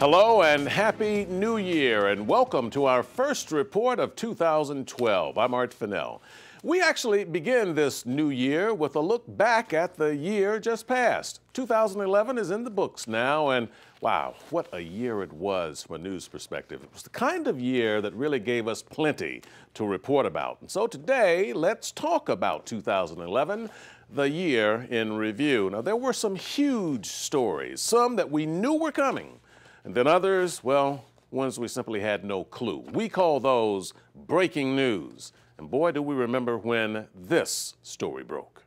Hello and Happy New Year, and welcome to our first report of 2012. I'm Art Fennell. We actually begin this new year with a look back at the year just passed. 2011 is in the books now, and wow, what a year it was from a news perspective. It was the kind of year that really gave us plenty to report about. And so today, let's talk about 2011, the year in review. Now, there were some huge stories, some that we knew were coming, and then others, well, ones we simply had no clue. We call those breaking news. And boy, do we remember when this story broke.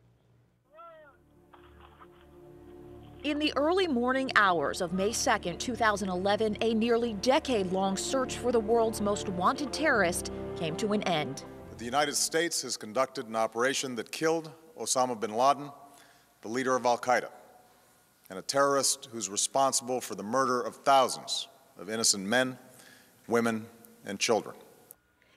In the early morning hours of May 2nd, 2011, a nearly decade-long search for the world's most wanted terrorist came to an end. The United States has conducted an operation that killed Osama bin Laden, the leader of al-Qaeda, and a terrorist who's responsible for the murder of thousands of innocent men, women, and children.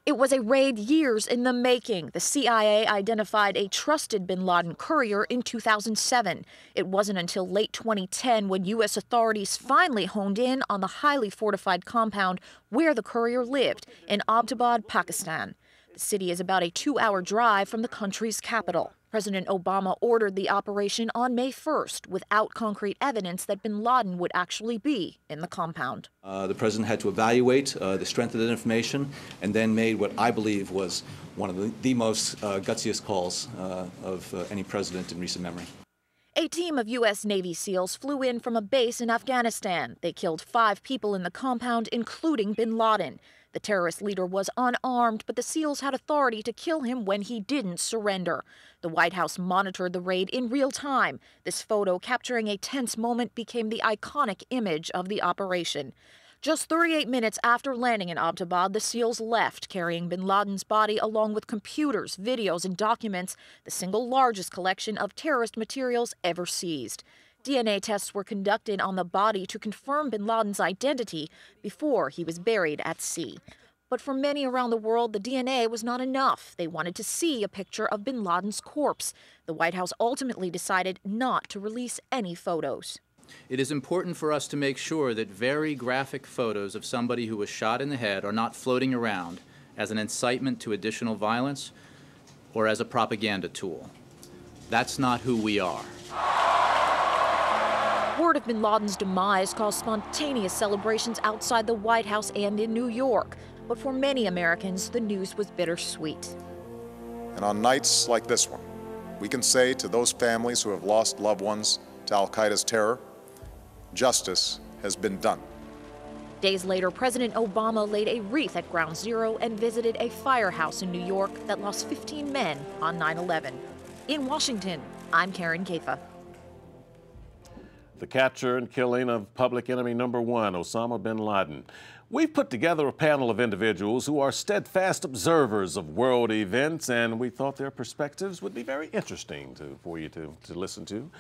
It was a raid years in the making. The CIA identified a trusted bin Laden courier in 2007. It wasn't until late 2010 when U.S. authorities finally honed in on the highly fortified compound where the courier lived, in Abbottabad, Pakistan. The city is about a 2-hour drive from the country's capital. President Obama ordered the operation on May 1st without concrete evidence that bin Laden would actually be in the compound. The president had to evaluate the strength of that information and then made what I believe was one of the most gutsiest calls of any president in recent memory. A team of U.S. Navy SEALs flew in from a base in Afghanistan. They killed 5 people in the compound, including bin Laden. The terrorist leader was unarmed, but the SEALs had authority to kill him when he didn't surrender. The White House monitored the raid in real time. This photo, capturing a tense moment, became the iconic image of the operation. Just 38 minutes after landing in Abbottabad, the SEALs left, carrying bin Laden's body along with computers, videos, and documents, the single largest collection of terrorist materials ever seized. DNA tests were conducted on the body to confirm bin Laden's identity before he was buried at sea. But for many around the world, the DNA was not enough. They wanted to see a picture of bin Laden's corpse. The White House ultimately decided not to release any photos. It is important for us to make sure that very graphic photos of somebody who was shot in the head are not floating around as an incitement to additional violence or as a propaganda tool. That's not who we are. Word of bin Laden's demise caused spontaneous celebrations outside the White House and in New York. But for many Americans, the news was bittersweet. And on nights like this one, we can say to those families who have lost loved ones to al-Qaeda's terror, justice has been done. Days later, President Obama laid a wreath at Ground Zero and visited a firehouse in New York that lost 15 men on 9/11. In Washington, I'm Karen Kafa. The capture and killing of public enemy number 1, Osama bin Laden. We've put together a panel of individuals who are steadfast observers of world events, and we thought their perspectives would be very interesting for you to listen to.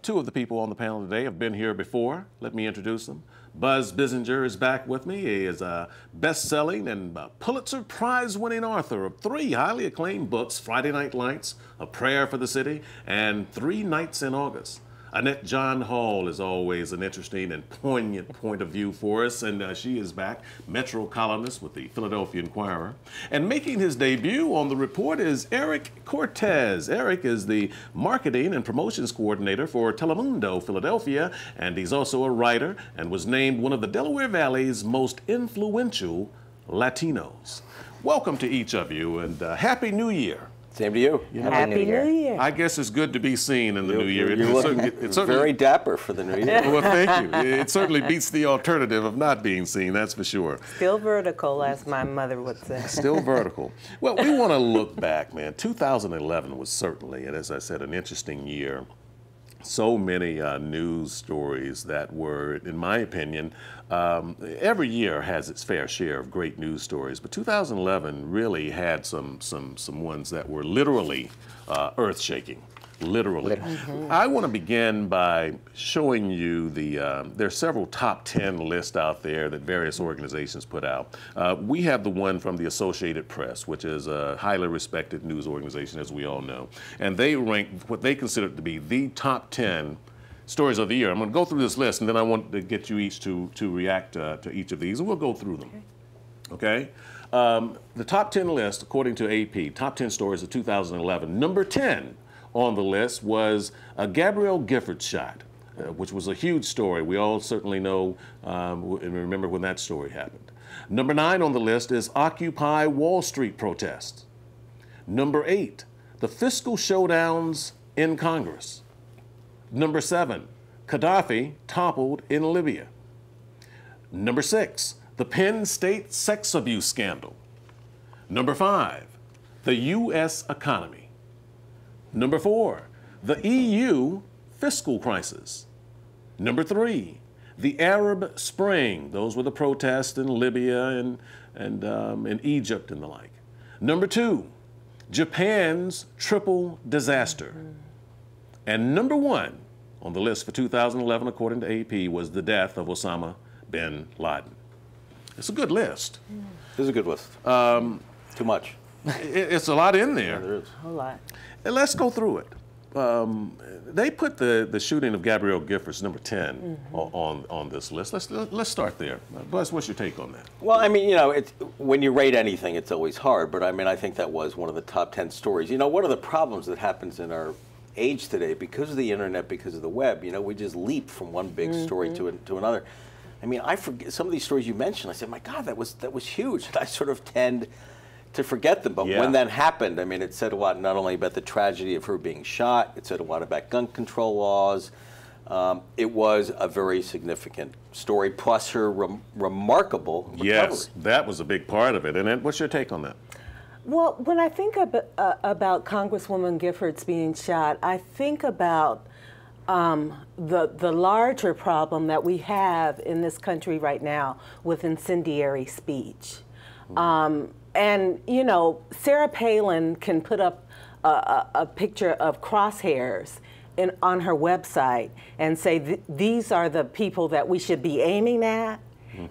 2 of the people on the panel today have been here before. Let me introduce them. Buzz Bissinger is back with me. He is a best-selling and Pulitzer Prize-winning author of 3 highly acclaimed books, Friday Night Lights, A Prayer for the City, and 3 Nights in August. Annette John Hall is always an interesting and poignant point of view for us, and she is back, Metro columnist with the Philadelphia Inquirer. And making his debut on the report is Eric Cortes. Eric is the marketing and promotions coordinator for Telemundo Philadelphia, and he's also a writer and was named one of the Delaware Valley's most influential Latinos. Welcome to each of you, and Happy New Year. Same to you. Happy New Year. I guess it's good to be seen in the new year. You're looking very dapper for the new year. Well, thank you. It certainly beats the alternative of not being seen, that's for sure. Still vertical, as my mother would say. Still vertical. Well, we want to look back, man. 2011 was certainly, and as I said, an interesting year. So many news stories that were, in my opinion, every year has its fair share of great news stories, but 2011 really had some ones that were literally earth-shaking. Literally. I want to begin by showing you there are several top 10 lists out there that various organizations put out. We have the one from the Associated Press, which is a highly respected news organization, as we all know. And they ranked what they consider to be the top 10 stories of the year. I'm going to go through this list, and then I want to get you each to react to each of these, and we'll go through them. Okay? The top 10 list, according to AP, top 10 stories of 2011. Number 10 on the list was Gabrielle Giffords shot, which was a huge story. We all certainly know and remember when that story happened. Number 9 on the list is Occupy Wall Street protests. Number 8, the fiscal showdowns in Congress. Number 7, Gaddafi toppled in Libya. Number 6, the Penn State sex abuse scandal. Number 5, the U.S. economy. Number 4, the EU fiscal crisis. Number 3, the Arab Spring. Those were the protests in Libya and Egypt and the like. Number 2, Japan's triple disaster. And number 1 on the list for 2011, according to AP, was the death of Osama bin Laden. It's a good list. It's a good list. Too much. It's a lot in there. Yeah, there is. A lot. And let's go through it. They put the shooting of Gabrielle Giffords, number 10, on this list. Let's start there. Buzz, what's your take on that? Well, I mean, you know, when you rate anything, it's always hard. But I mean, I think that was one of the top 10 stories. You know, one of the problems that happens in our age today, because of the internet, because of the web, you know, we just leap from one big story to another. I mean, I forget some of these stories you mentioned. I said, my God, that was huge. And I sort of tend to forget them. But when that happened, I mean, it said a lot not only about the tragedy of her being shot, it said a lot about gun control laws. It was a very significant story, plus her remarkable recovery. Yes, that was a big part of it. And what's your take on that? Well, when I think about Congresswoman Giffords being shot, I think about the larger problem that we have in this country right now with incendiary speech. And, you know, Sarah Palin can put up a picture of crosshairs on her website and say, these are the people that we should be aiming at.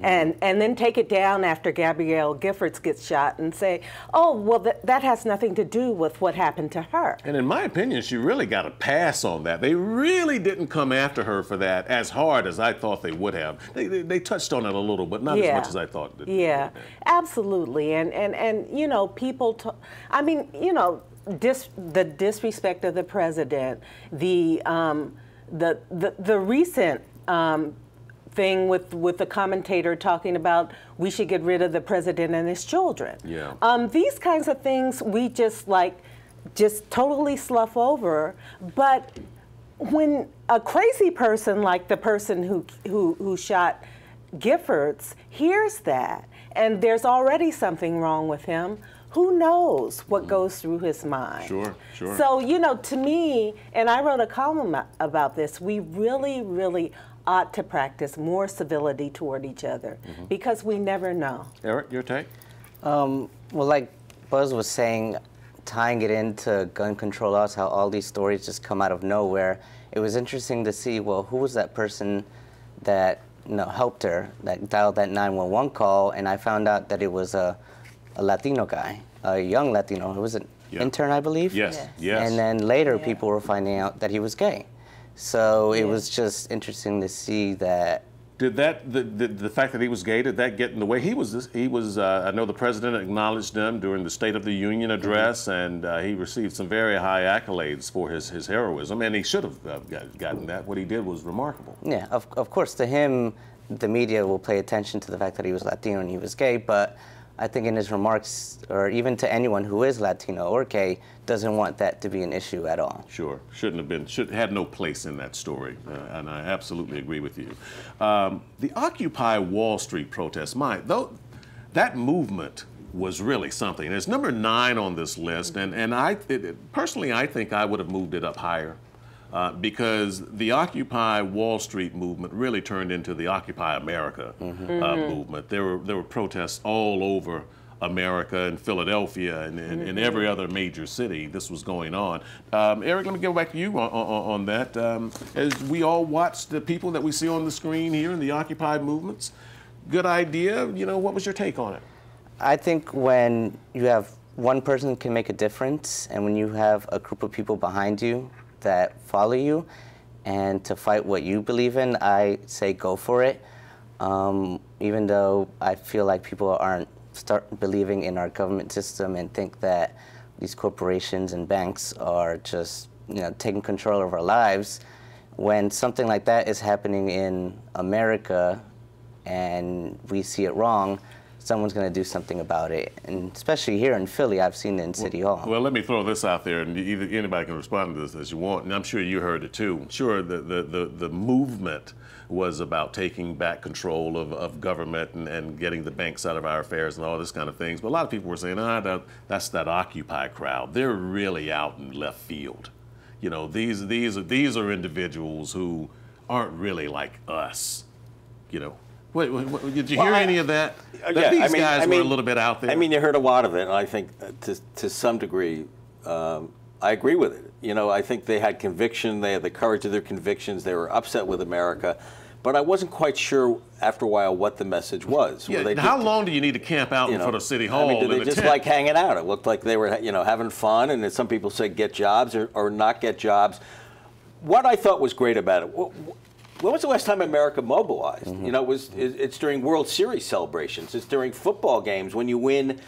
And then take it down after Gabrielle Giffords gets shot and say, oh, well, that has nothing to do with what happened to her. And in my opinion, she really got a pass on that. They really didn't come after her for that as hard as I thought they would have. They touched on it a little, but not as much as I thought. Absolutely. And you know, people, I mean, you know, the disrespect of the president, the recent thing with the commentator talking about we should get rid of the president and his children. These kinds of things we just totally slough over. But when a crazy person like the person who shot Giffords hears that, and there's already something wrong with him, who knows what goes through his mind? Sure. So, you know, to me, and I wrote a column about this, we really ought to practice more civility toward each other because we never know. Eric, your take? Well, like Buzz was saying, tying it into gun control laws, how all these stories just come out of nowhere. It was interesting to see, well, who was that person that helped her, that dialed that 911 call, and I found out that it was a Latino guy, a young Latino. He was an intern, I believe. Yes. And then later people were finding out that he was gay. So it was just interesting to see that. Did that the fact that he was gay, did that get in the way? He was I know the president acknowledged him during the State of the Union address, and he received some very high accolades for his heroism, and he should have gotten that. What he did was remarkable. Yeah, of course, to him, the media will pay attention to the fact that he was Latino and he was gay, but I think in his remarks, or even to anyone who is Latino or gay, doesn't want that to be an issue at all. Sure, shouldn't have been, had no place in that story, and I absolutely agree with you. The Occupy Wall Street protest, that movement was really something. It's number 9 on this list, and personally, I think I would have moved it up higher. Because the Occupy Wall Street movement really turned into the Occupy America movement. There were protests all over America and Philadelphia and every other major city. This was going on. Eric, let me go back to you on that. As we all watch the people that we see on the screen here in the Occupy movements, good idea. You know, what was your take on it? I think when you have one person can make a difference, and when you have a group of people behind you that follow you, and to fight what you believe in, I say go for it. Even though I feel like people aren't start believing in our government system and think that these corporations and banks are just, taking control of our lives. When something like that is happening in America and we see it wrong, someone's going to do something about it. And especially here in Philly, I've seen it in City Hall. Well, let me throw this out there, and either anybody can respond to this as you want, and I'm sure you heard it too. Sure, the movement was about taking back control of government and getting the banks out of our affairs and all this kind of things. But a lot of people were saying, that's that Occupy crowd. They're really out in left field. These are individuals who aren't really like us. Wait, did you hear any of that? Yeah, these guys were a little bit out there. I mean, you heard a lot of it, and I think to some degree, I agree with it. I think they had conviction, they had the courage of their convictions, they were upset with America, but I wasn't quite sure after a while what the message was. Yeah, how long do you need to camp out in front of City Hall? I mean, do they just like hanging out? It looked like they were, having fun, and then some people said get jobs or not get jobs. What I thought was great about it, when was the last time America mobilized? Mm-hmm. It's during World Series celebrations. It's during football games when you win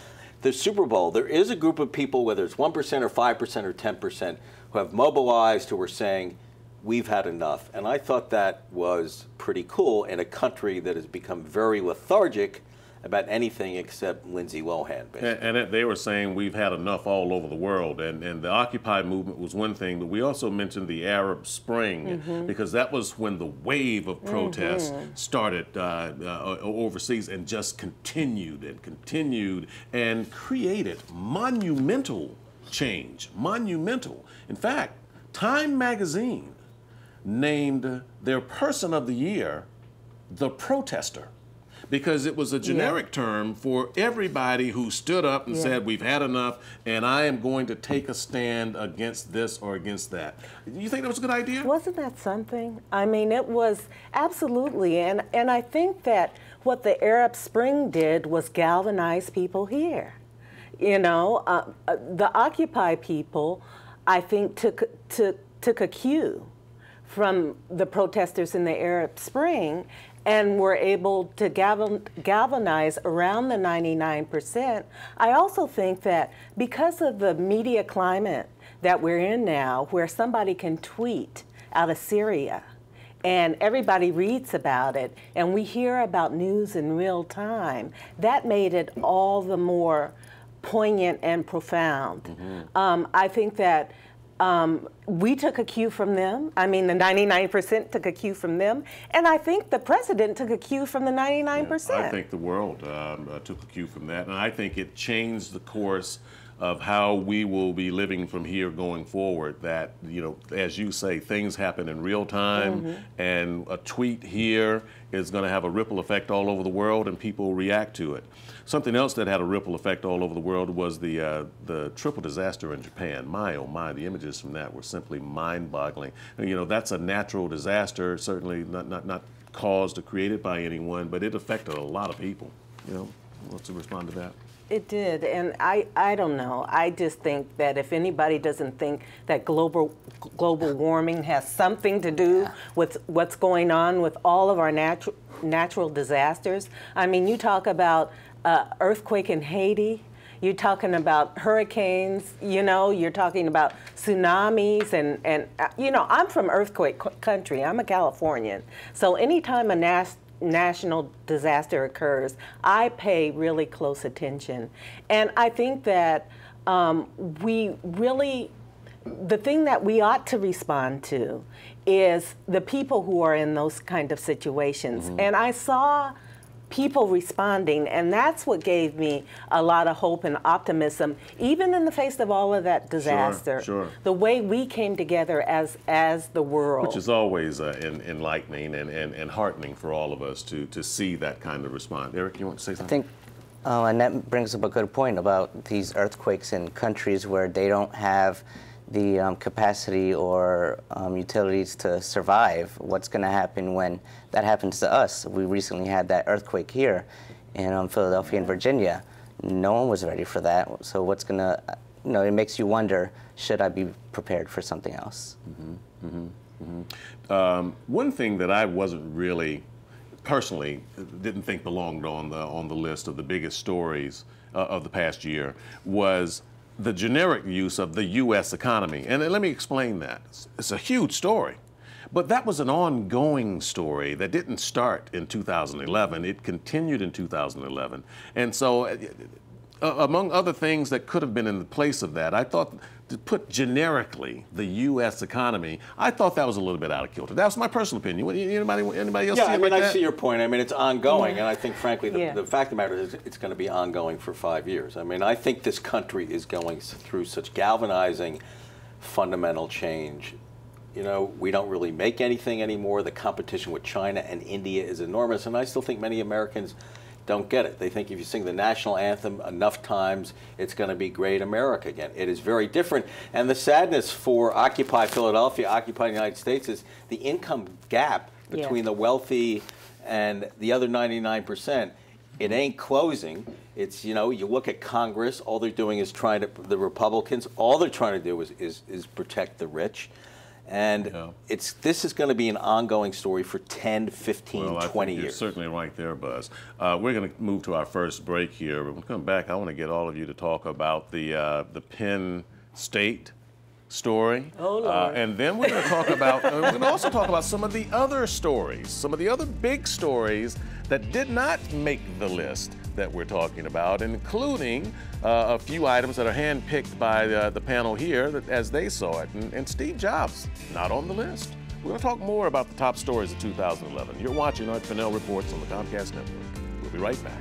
the Super Bowl. There is a group of people, whether it's 1% or 5% or 10%, who have mobilized, who are saying, we've had enough. And I thought that was pretty cool in a country that has become very lethargic about anything except Lindsay Lohan, basically. And they were saying we've had enough all over the world. And the Occupy movement was one thing, but we also mentioned the Arab Spring, because that was when the wave of protests started overseas and just continued and created monumental change, monumental. In fact, Time magazine named their person of the year the protester, because it was a generic term for everybody who stood up and said, we've had enough, and I am going to take a stand against this or against that. You think that was a good idea? Wasn't that something? I mean, it was absolutely, and I think that what the Arab Spring did was galvanize people here. The Occupy people, I think, took a cue from the protesters in the Arab Spring and were able to galvanize around the 99%. I also think that because of the media climate that we're in now, where somebody can tweet out of Syria and everybody reads about it and we hear about news in real time, that made it all the more poignant and profound. I think that we took a cue from them. I mean, the 99% took a cue from them. And I think the president took a cue from the 99%. Yeah, I think the world took a cue from that. And I think it changed the course of how we will be living from here going forward. That, as you say, things happen in real time, and a tweet here is going to have a ripple effect all over the world, and people react to it. Something else that had a ripple effect all over the world was the triple disaster in Japan. My, oh my, the images from that were simply mind-boggling. That's a natural disaster, certainly not caused or created by anyone, but it affected a lot of people. What's to respond to that? It did, and I don't know. I just think that if anybody doesn't think that global warming has something to do with what's going on with all of our natural disasters. I mean, you talk about earthquake in Haiti, you're talking about hurricanes, you're talking about tsunamis, and I'm from earthquake country. I'm a Californian. So anytime a national disaster occurs, I pay really close attention. And I think that the thing that we ought to respond to is the people who are in those kind of situations. And I saw people responding, and that's what gave me a lot of hope and optimism, even in the face of all of that disaster. Sure. The way we came together as the world. Which is always enlightening and heartening for all of us to see that kind of response. Eric, you want to say something? I think Annette brings up a good point about these earthquakes in countries where they don't have the capacity or utilities to survive. What's going to happen when that happens to us? We recently had that earthquake here in Philadelphia and Virginia. No one was ready for that. So what's going to, it makes you wonder, should I be prepared for something else? One thing that I wasn't really, personally, didn't think belonged on the list of the biggest stories of the past year was the generic use of the U.S. economy. And let me explain that. It's a huge story. But that was an ongoing story that didn't start in 2011. It continued in 2011. And so, among other things that could have been in the place of that, I thought to put generically the U.S. economy, I thought that was a little bit out of kilter. That was my personal opinion. Anybody else see it I mean, like I that? see your point. I mean, it's ongoing, and I think, frankly, Yeah. the fact of the matter is it's going to be ongoing for 5 years. I mean, I think this country is going through such galvanizing, fundamental change. You know, we don't really make anything anymore. The competition with China and India is enormous, and I still think many Americans don't get it. They think if you sing the national anthem enough times, it's going to be great America again. It is very different. And the sadness for Occupy Philadelphia, Occupy the United States, is the income gap between the wealthy and the other 99%. It ain't closing. It's, you know, you look at Congress, all they're doing is trying to, the Republicans, all they're trying to do is protect the rich. And this is going to be an ongoing story for 10, 15, well, 20 years. You're certainly right there, Buzz. We're going to move to our first break here. When we come back, I want to get all of you to talk about the Penn State story. Oh, Lord. And then we're going to talk about, we're going to also talk about some of the other stories, some of the other big stories that did not make the list that we're talking about, including a few items that are handpicked by the panel here as they saw it. And Steve Jobs, not on the list. We're going to talk more about the top stories of 2011. You're watching our Fennell Reports on the Comcast Network. We'll be right back.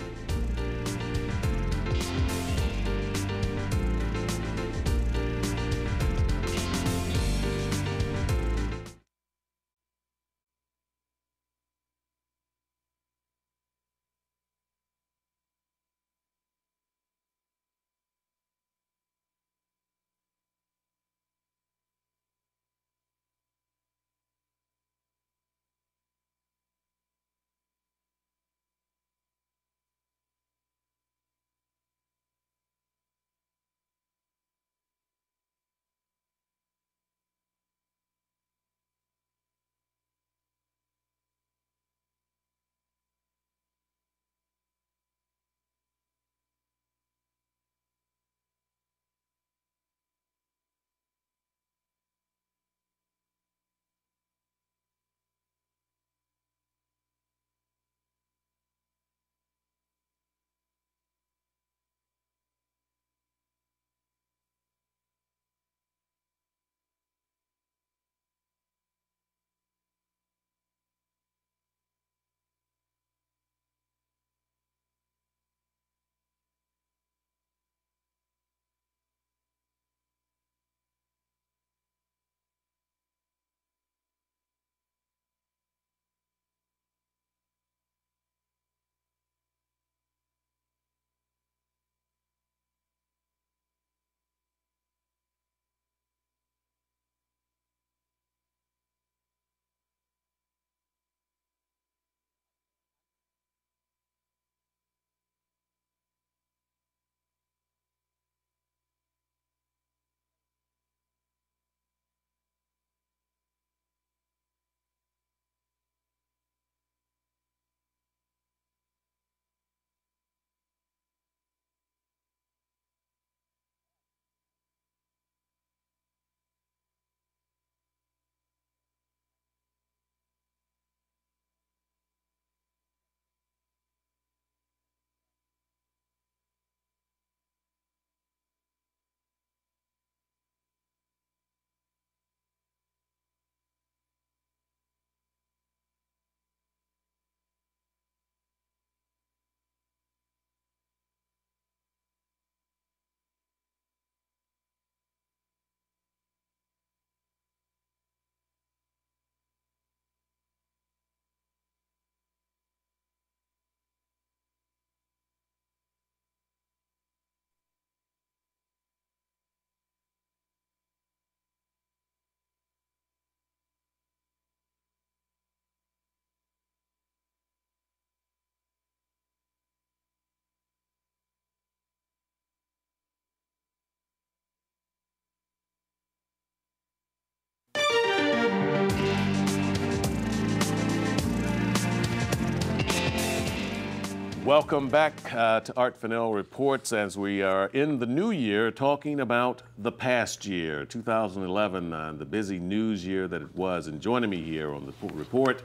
Welcome back to Fennell Reports as we are in the new year talking about the past year, 2011, the busy news year that it was. And joining me here on the report,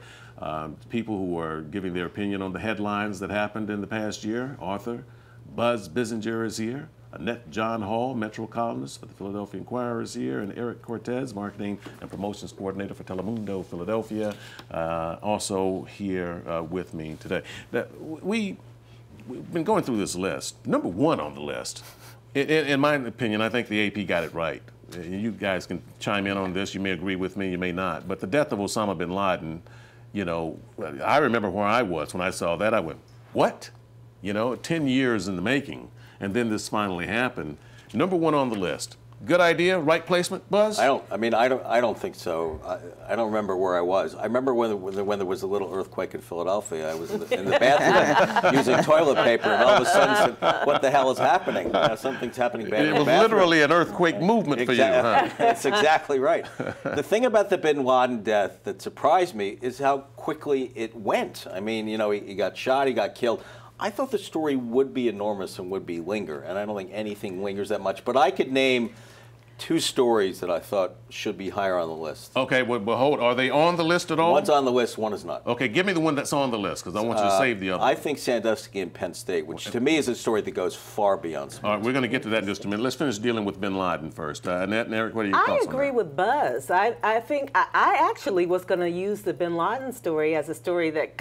people who are giving their opinion on the headlines that happened in the past year. Author Buzz Bissinger is here. Annette John Hall, Metro columnist for the Philadelphia Inquirer, is here, and Eric Cortes, Marketing and Promotions Coordinator for Telemundo Philadelphia, also here with me today. We've been going through this list. Number one on the list, in my opinion, I think the AP got it right. You guys can chime in on this. You may agree with me, you may not. But the death of Osama bin Laden, you know, I remember where I was when I saw that. I went, what? You know, 10 years in the making. And then this finally happened. Number one on the list. Good idea, right placement, Buzz? I don't think so. I don't remember where I was. I remember when there was a little earthquake in Philadelphia. I was in the bathroom using toilet paper, and all of a sudden said, "What the hell is happening? Something's happening bad." It was literally an earthquake movement for you, huh? That's exactly right. The thing about the bin Laden death that surprised me is how quickly it went. I mean, you know, he got shot, he got killed. I thought the story would be enormous and would be linger, and I don't think anything lingers that much. But I could name two stories that I thought should be higher on the list. Okay, well, hold. Are they on the list at all? One's on the list, one is not. Okay, give me the one that's on the list, because I want you to save the other. I think Sandusky and Penn State, which to me is a story that goes far beyond sports. All right, we're going to get to that in just a minute. Let's finish dealing with bin Laden first. Annette and Eric, what are your thoughts on that? I agree with Buzz. I think I actually was going to use the bin Laden story as a story that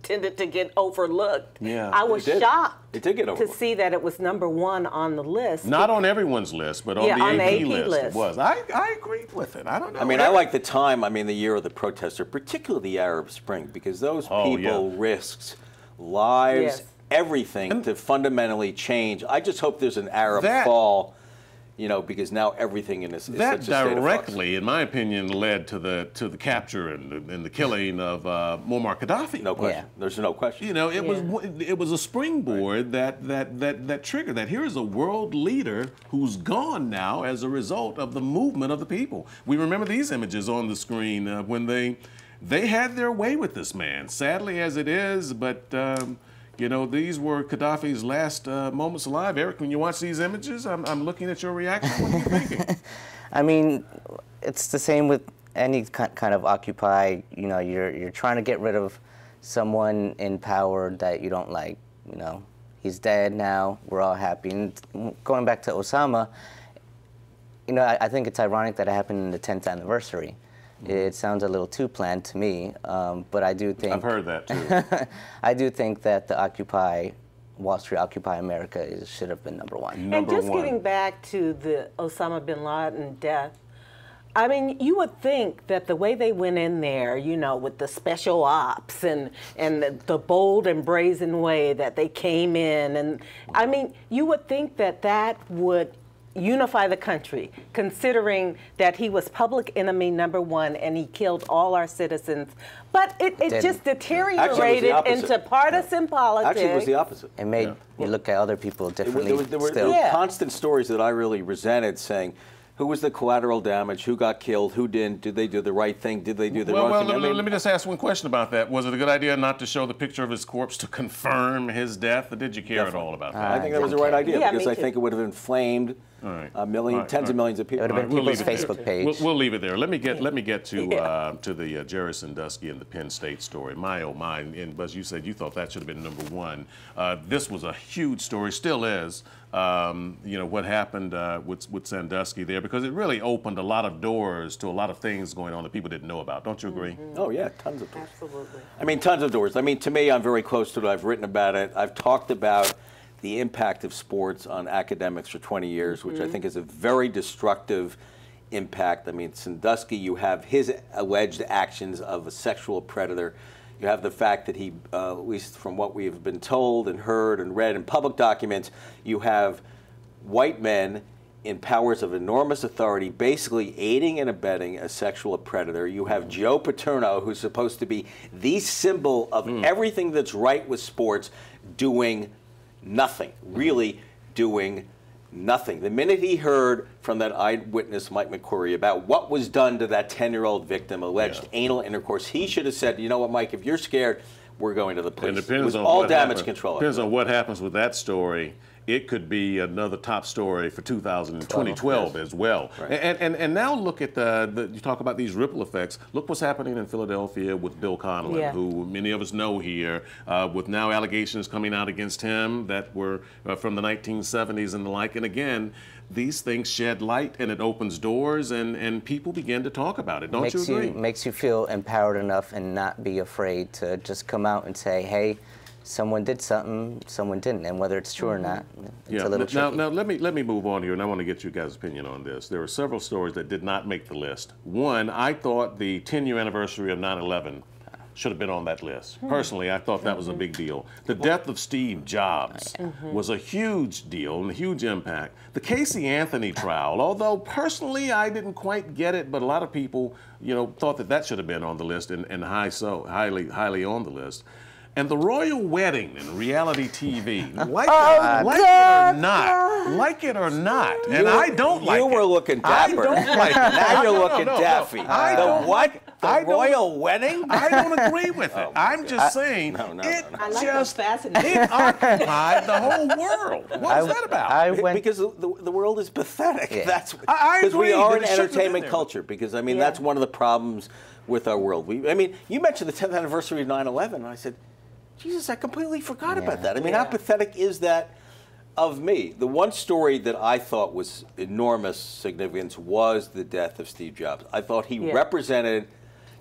tended to get overlooked. Yeah, I was shocked it did get to see that it was number one on the list. Not on everyone's list, but on the AP list it was. I agreed with it. I don't know. I mean, I like the time, the year of the protester, particularly the Arab Spring, because those people risked lives, everything to fundamentally change. I just hope there's an Arab fall. You know, because now everything in this is such a state of flux. That directly, in my opinion, led to the capture and the killing of Muammar Gaddafi. No question. Yeah. There's no question. You know, it was a springboard that triggered that. Here is a world leader who's gone now as a result of the movement of the people. We remember these images on the screen when they had their way with this man. Sadly as it is, but. You know, these were Gaddafi's last moments alive. Eric, when you watch these images, I'm looking at your reaction. What are you thinking? I mean, it's the same with any kind of Occupy. You know, you're trying to get rid of someone in power that you don't like. You know, he's dead now. We're all happy. And going back to Osama, you know, I think it's ironic that it happened in the 10th anniversary. It sounds a little too planned to me, but I do think... I've heard that, too. I do think that the Wall Street Occupy America should have been number one. And just getting back to the Osama bin Laden death, I mean, you would think that the way they went in there, you know, with the special ops and the bold and brazen way that they came in, and I mean, you would think that would unify the country, considering that he was public enemy number one and he killed all our citizens. But it just deteriorated into partisan politics. Actually, it was the opposite. It made you look at other people differently. There were constant stories that I really resented, saying, who was the collateral damage? Who got killed? Who didn't? Did they do the right thing? Did they do the wrong thing? Let me just ask one question about that. Was it a good idea not to show the picture of his corpse to confirm his death, or did you care at all about that? I think that was the right idea, because I think it would have inflamed tens of millions of people. It would have been people's Facebook page. We'll leave it there. Let me get to the Jerry Sandusky and the Penn State story. My oh my! And Buzz, you said you thought that should have been number one. This was a huge story, still is. You know, what happened with Sandusky there, because it really opened a lot of doors to a lot of things going on that people didn't know about. Don't you agree? Oh, yeah, tons of doors. Absolutely. I mean, tons of doors. I mean, to me, I'm very close to it. I've written about it. I've talked about the impact of sports on academics for 20 years, which I think is a very destructive impact. I mean, Sandusky, you have his alleged actions of a sexual predator. You have the fact that he, at least from what we've been told and heard and read in public documents, you have white men in powers of enormous authority basically aiding and abetting a sexual predator. You have Joe Paterno, who's supposed to be the symbol of everything that's right with sports, doing nothing, really doing nothing. The minute he heard from that eyewitness, Mike McQuarrie, about what was done to that 10-year-old victim, alleged anal intercourse, he should have said, you know what, Mike, if you're scared, we're going to the police. And it depends on all what damage happens. control. Depends on what happens with that story. It could be another top story for 2012 as well. Right. And now look at you talk about these ripple effects. Look what's happening in Philadelphia with Bill Connelly, who many of us know here, with now allegations coming out against him that were from the 1970s and the like. And again, these things shed light and it opens doors and people begin to talk about it. Don't you agree? Makes you feel empowered enough and not be afraid to just come out and say, hey, someone did something, someone didn't, and whether it's true or not, it's a little tricky. Now let me move on here, and I want to get you guys' opinion on this. There were several stories that did not make the list. One, I thought the 10-year anniversary of 9/11 should have been on that list. Personally, I thought that was a big deal. The death of Steve Jobs was a huge deal and a huge impact. The Casey Anthony trial, although personally I didn't quite get it, but a lot of people, thought that should have been on the list and highly on the list. And the royal wedding in reality TV, like it or not, and I don't like it. You were looking dapper. I don't like it. Now you're looking daffy. The royal wedding? I don't agree with it. I'm just saying, it occupied the whole world. What was that about? Because the world is pathetic. Yeah. That's I because we agree, are but an it shouldn't have entertainment been there. culture. Because I mean, that's one of the problems with our world. You mentioned the 10th anniversary of 9/11, and I said, Jesus, I completely forgot about that. I mean, how pathetic is that of me? The one story that I thought was enormous significance was the death of Steve Jobs. I thought he represented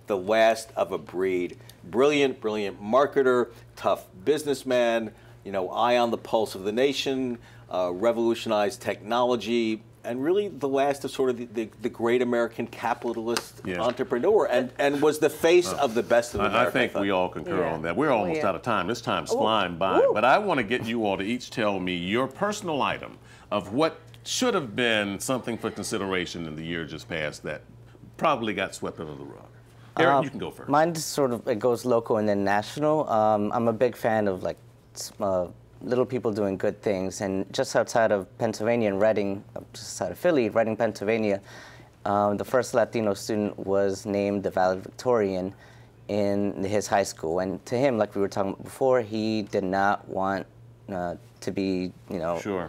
the last of a breed. Brilliant marketer, tough businessman, eye on the pulse of the nation, revolutionized technology, and really the last of sort of the great American capitalist entrepreneur, and was the face of the best of America. I think we all concur on that. We're almost out of time. This time's flying by. But I want to get you all to each tell me your personal item of what should have been something for consideration in the year just past that probably got swept under the rug. Eric, you can go first. Mine just it goes local and then national. I'm a big fan of little people doing good things, and just outside of Pennsylvania in Reading, just outside of Philly, Reading, Pennsylvania, the first Latino student was named the valedictorian in his high school. And to him, like we were talking about before, he did not want to be,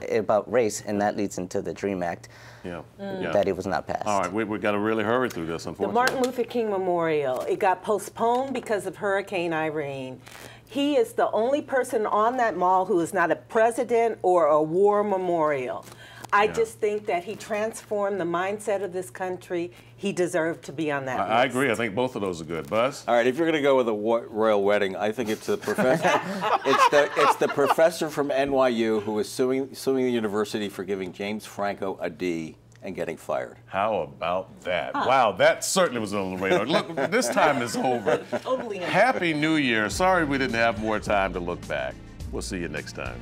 about race, and that leads into the DREAM Act. That it was not passed. All right, we've got to really hurry through this, unfortunately. The Martin Luther King Memorial, it got postponed because of Hurricane Irene. He is the only person on that mall who is not a president or a war memorial. I just think that he transformed the mindset of this country. He deserved to be on that list. I agree. I think both of those are good. Buzz? All right, if you're going to go with a royal wedding, I think it's a professor. it's the professor from NYU who is suing the university for giving James Franco a D and getting fired. How about that? Wow, that certainly was on the radar. Look, this time is over. Totally. Happy New Year. Sorry we didn't have more time to look back. We'll see you next time.